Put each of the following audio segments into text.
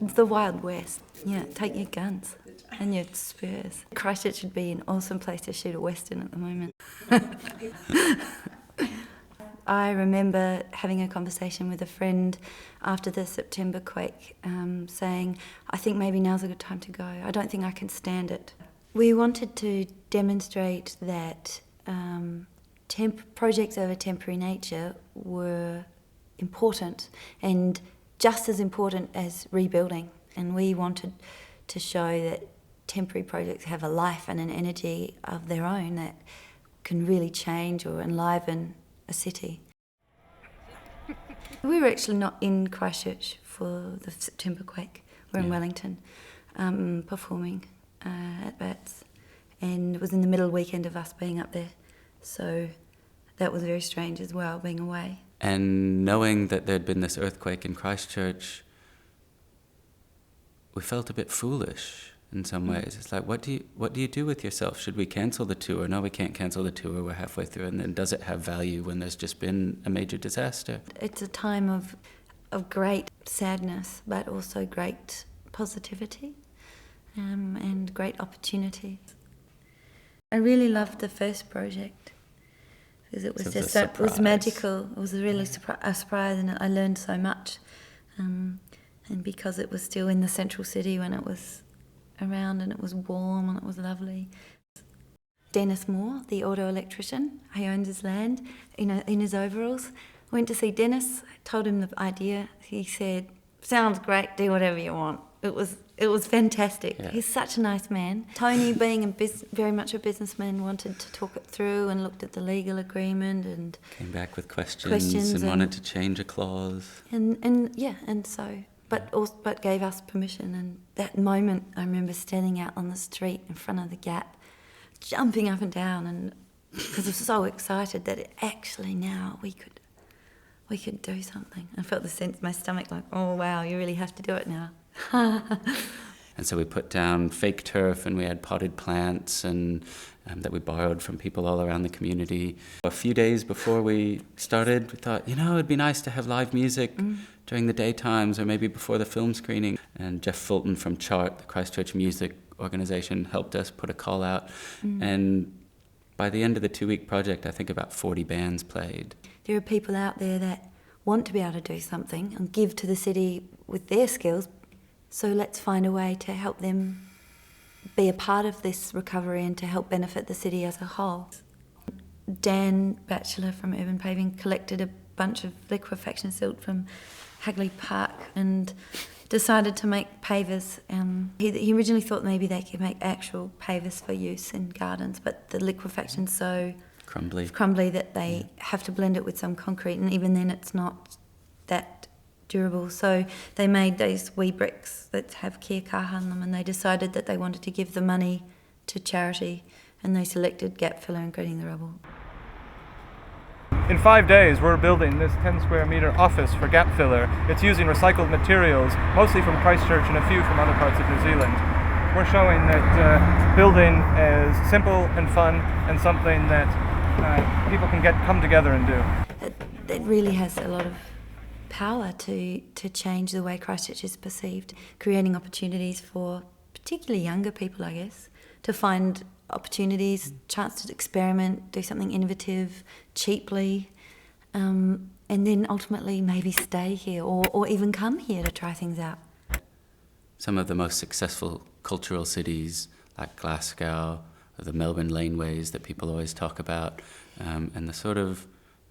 The Wild West. Yeah, take your guns and your spurs. Christchurch would be an awesome place to shoot a western at the moment. I remember having a conversation with a friend after the September quake, saying, I think maybe now's a good time to go. I don't think I can stand it. We wanted to demonstrate that projects of a temporary nature were important and just as important as rebuilding. And we wanted to show that temporary projects have a life and an energy of their own that can really change or enliven a city. We were actually not in Christchurch for the September quake. We're in Wellington, performing at Bats, and it was in the middle weekend of us being up there. So that was very strange as well, being away. And knowing that there'd been this earthquake in Christchurch, we felt a bit foolish in some ways. It's like, what do you do with yourself? Should we cancel the tour? No, we can't cancel the tour. We're halfway through. And then does it have value when there's just been a major disaster? It's a time of great sadness, but also great positivity and great opportunity. I really loved the first project because it was it was magical. It was a really a surprise, and I learned so much. And because it was still in the central city when it was around, and it was warm and it was lovely. Dennis Moore, the auto electrician, he owns his land, in his overalls. Went to see Dennis, told him the idea. He said, "Sounds great. Do whatever you want." It was fantastic. Yeah. He's such a nice man. Tony, being very much a businessman, wanted to talk it through and looked at the legal agreement and came back with questions and wanted to change a clause. But gave us permission. And that moment, I remember standing out on the street in front of the Gap, jumping up and down, and because I was so excited that actually now we could do something. I felt the sense in my stomach, like, oh wow, you really have to do it now. And so we put down fake turf, and we had potted plants and that we borrowed from people all around the community. A few days before we started, we thought, it'd be nice to have live music during the daytimes or maybe before the film screening. And Jeff Fulton from Chart, the Christchurch music organisation, helped us put a call out. And by the end of the 2-week project, I think about 40 bands played. There are people out there that want to be able to do something and give to the city with their skills. So let's find a way to help them be a part of this recovery and to help benefit the city as a whole. Dan Batchelor from Urban Paving collected a bunch of liquefaction silt from Hagley Park and decided to make pavers. He originally thought maybe they could make actual pavers for use in gardens, but the liquefaction's so crumbly that they have to blend it with some concrete, and even then it's not that durable. So they made those wee bricks that have kia kaha on them, and they decided that they wanted to give the money to charity, and they selected Gap Filler and Grading the Rubble. In 5 days, we're building this 10 square metre office for Gap Filler. It's using recycled materials, mostly from Christchurch and a few from other parts of New Zealand. We're showing that building is simple and fun and something that people can come together and do. It really has a lot of power to change the way Christchurch is perceived, creating opportunities for particularly younger people, I guess, to find opportunities, chance to experiment, do something innovative, cheaply, and then ultimately maybe stay here or even come here to try things out. Some of the most successful cultural cities like Glasgow or the Melbourne laneways that people always talk about, and the sort of,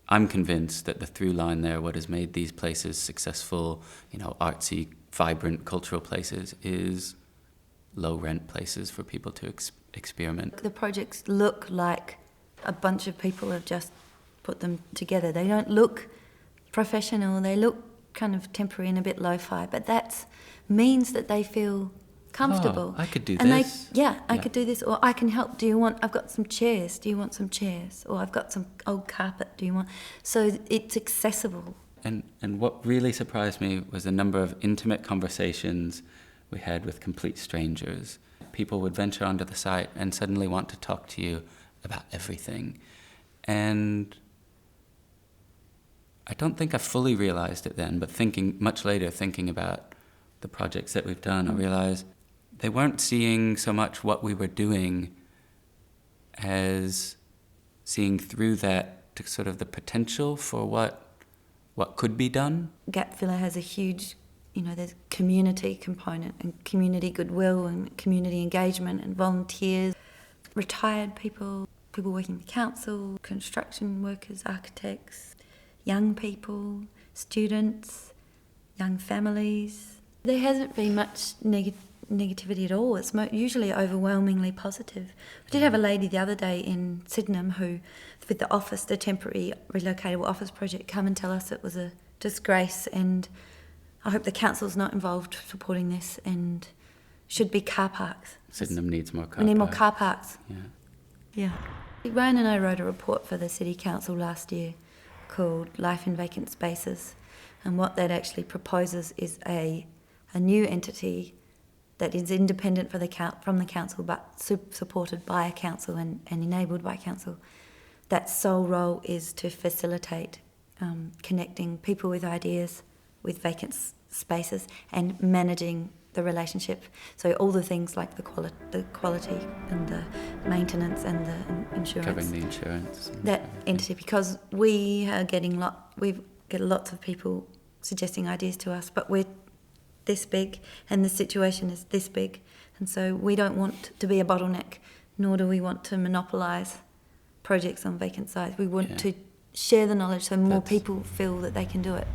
I'm convinced that the through line there, what has made these places successful, artsy, vibrant cultural places, is low rent places for people to experiment. The projects look like a bunch of people have just put them together. They don't look professional, they look kind of temporary and a bit lo-fi, but that means that they feel comfortable. Oh, I could do and this. I could do this, or I can help. I've got some chairs, do you want some chairs? Or I've got some old carpet, do you want? So it's accessible. And what really surprised me was the number of intimate conversations we had with complete strangers. People would venture onto the site and suddenly want to talk to you about everything. And I don't think I fully realized it then, but thinking much later, thinking about the projects that we've done, I realized they weren't seeing so much what we were doing as seeing through that to sort of the potential for what could be done. Gap filler has a huge, there's community component and community goodwill and community engagement and volunteers, retired people working in the council, construction workers, architects, young people, students, young families. There hasn't been much negativity at all. It's usually overwhelmingly positive. We did have a lady the other day in Sydenham who, with the temporary relocatable office project, come and tell us it was a disgrace, and I hope the council's not involved supporting this, and should be car parks. Sydenham needs more car parks. We need more car parks. Yeah. Ryan and I wrote a report for the City Council last year called Life in Vacant Spaces, and what that actually proposes is a new entity that is independent from the council, but supported by a council and enabled by council. That sole role is to facilitate connecting people with ideas with vacant spaces and managing the relationship. So all the things like the quality and the maintenance and the insurance. Covering the insurance. That entity, because we get lots of people suggesting ideas to us, but we're this big and the situation is this big, and so we don't want to be a bottleneck, nor do we want to monopolise projects on vacant sites. We want to share the knowledge so more people feel that they can do it.